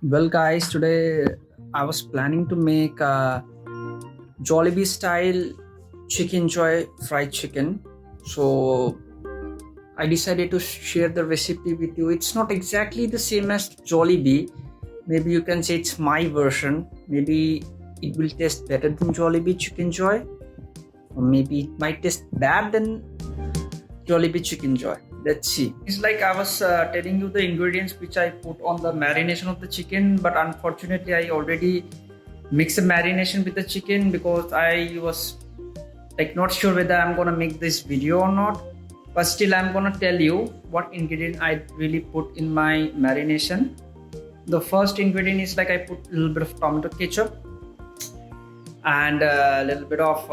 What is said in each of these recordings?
Well, guys, today I was planning to make a Jollibee style chicken joy fried chicken. So I decided to share the recipe with you. It's not exactly the same as Jollibee. Maybe you can say it's my version. Maybe it will taste better than Jollibee chicken joy, or maybe it might taste bad than Jollibee chicken joy. Let's see. It's like I was telling you the ingredients which I put on the marination of the chicken, but unfortunately, I already mixed the marination with the chicken because I was like not sure whether I'm gonna make this video or not. But still, I'm gonna tell you what ingredient I really put in my marination. The first ingredient is like I put a little bit of tomato ketchup and a little bit of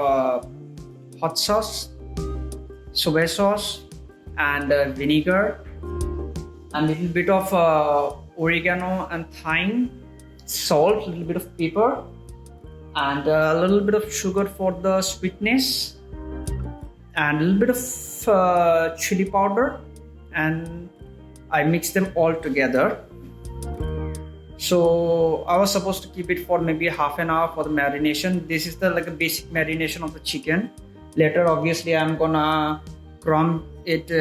hot sauce, soy sauce, and vinegar, and a little bit of oregano and thyme, salt, a little bit of pepper, and a little bit of sugar for the sweetness, and a little bit of chili powder, and I mix them all together. So I was supposed to keep it for maybe half an hour for the marination. This is the like a basic marination of the chicken. Later, obviously, I'm gonna crumb it,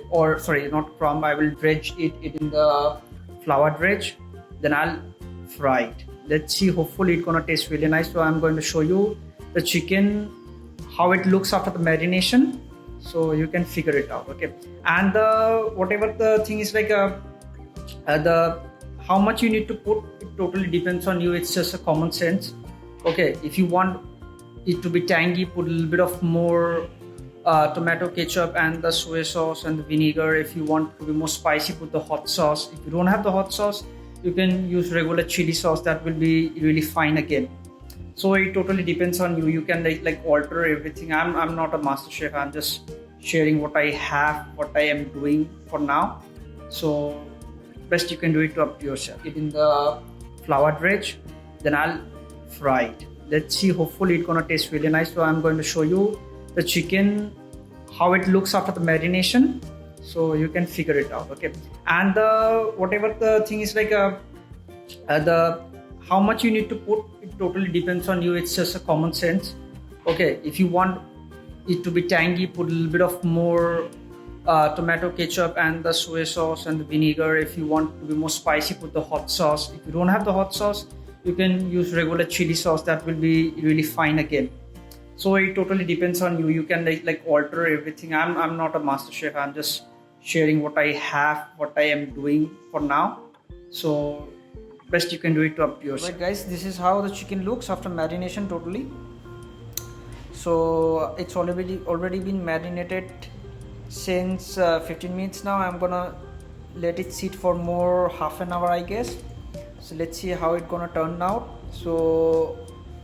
or sorry, not crumb. I will dredge it in the flour dredge. Then I'll fry it. Let's see. Hopefully, it's gonna taste really nice. So I'm going to show you the chicken, how it looks after the marination, so you can figure it out. Okay. And the whatever the thing is like the how much you need to put, it totally depends on you. It's just a common sense. Okay, if you want it to be tangy, put a little bit of more tomato ketchup and the soy sauce and the vinegar. If you want to be more spicy, put the hot sauce. If you don't have the hot sauce, you can use regular chili sauce. That will be really fine again. So it totally depends on you. You can like alter everything. I'm not a master chef. I'm just sharing what I have, what I am doing for now. So best you can do it up to yourself. It in the flour dredge, then I'll fry it. Let's see. Hopefully, it's gonna taste really nice. So I'm going to show you the chicken, how it looks after the marination, so you can figure it out. Okay. And the whatever the thing is like the how much you need to put, it totally depends on you. It's just a common sense. Okay. If you want it to be tangy, put a little bit of more tomato ketchup and the soy sauce and the vinegar. If you want to be more spicy, put the hot sauce. If you don't have the hot sauce, you can use regular chili sauce. That will be really fine again. So it totally depends on you. You can like alter everything. I'm not a master chef. I'm just sharing what I have, what I am doing for now. So best you can do it up to yourself. Right, guys, this is how the chicken looks after marination totally. So it's already been marinated since 15 minutes now. I'm gonna let it sit for more half an hour, I guess. So let's see how it's gonna turn out. So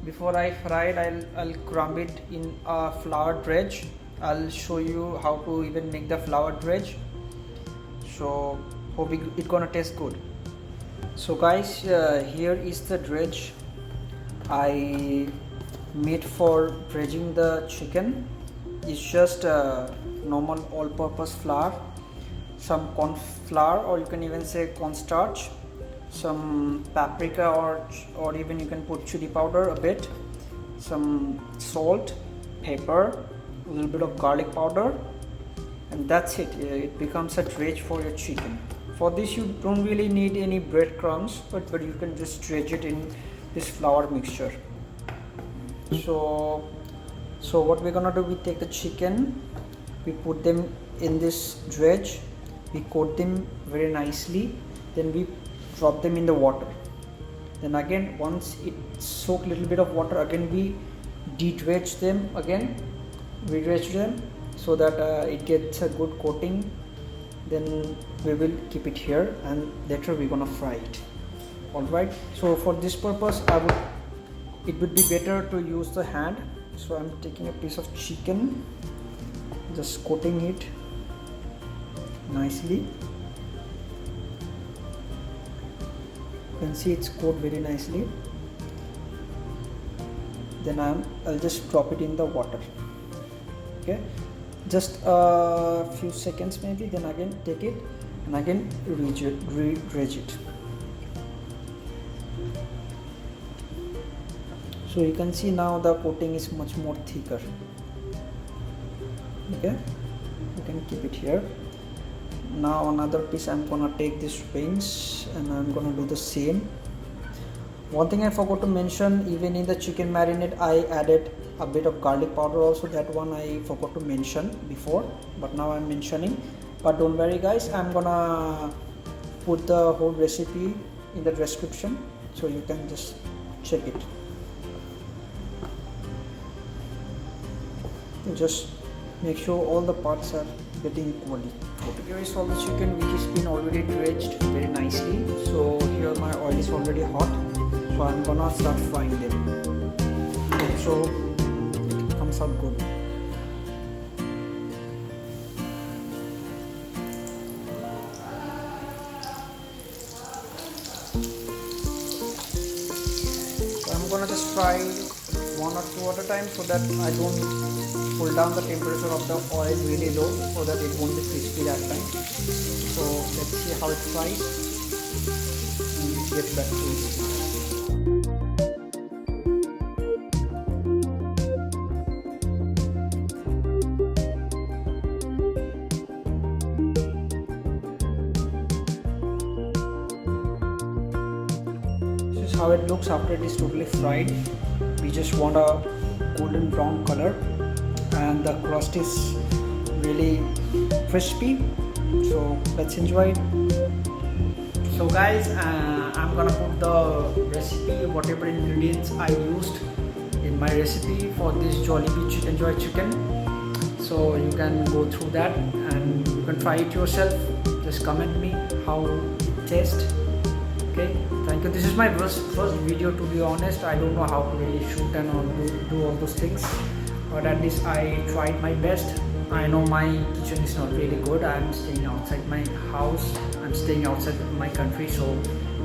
before I fry it, I'll crumb it in a flour dredge. I'll show you how to even make the flour dredge. So hope it's gonna taste good. So guys, here is the dredge I made for dredging the chicken. It's just normal all-purpose flour, some corn flour, or you can even say cornstarch, some paprika, or even you can put chili powder a bit, some salt, pepper, a little bit of garlic powder, and that's it. It becomes a dredge for your chicken. For this you don't really need any breadcrumbs, but you can just dredge it in this flour mixture. So what we're gonna do, we take the chicken, we put them in this dredge, we coat them very nicely, then we drop them in the water. Then again, once it soak a little bit of water, again we de-dredge them, again re-dredge them, so that it gets a good coating. Then we will keep it here, and later we're gonna fry it. Alright, so for this purpose it would be better to use the hand. So I'm taking a piece of chicken, just coating it nicely. You can see it's coated very nicely. Then I'll just drop it in the water. Okay, just a few seconds maybe. Then again take it and again re-dredge it. So you can see now the coating is much more thicker. Okay, you can keep it here. Now another piece, I'm gonna take these wings and I'm gonna do the same. One thing I forgot to mention, even in the chicken marinade I added a bit of garlic powder also. That one I forgot to mention before, but now I'm mentioning. But don't worry guys, I'm gonna put the whole recipe in the description, so you can just check it. Just make sure all the parts are getting equally. Okay, here is all the chicken which has been already dredged very nicely. So here my oil is already hot, so I'm gonna start frying them. Make sure it comes out good. So I'm gonna just fry one or two at a time so that I don't pull down the temperature of the oil really low, so that it won't be crispy that time. So let's see how it fries and get back to it. This is how it looks after it is totally fried. We just want a golden brown color and the crust is really crispy, so let's enjoy it. So guys, I'm gonna put the recipe, whatever ingredients I used in my recipe for this Jollibee Chicken Joy chicken, so you can go through that and you can try it yourself. Just comment me how it tastes. Okay, thank you. This is my first video, to be honest. I don't know how to really shoot and do all those things, but at least I tried my best. I know my kitchen is not really good. I'm staying outside my house, I'm staying outside my country, so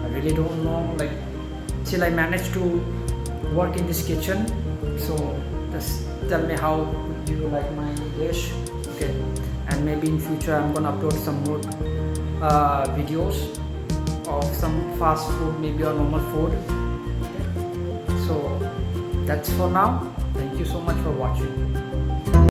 I really don't know, like, still I managed to work in this kitchen. So just tell me how do you like my dish. Okay, and maybe in future I'm gonna upload some more videos of some fast food, maybe or normal food. Okay. So that's for now. Thank you so much for watching.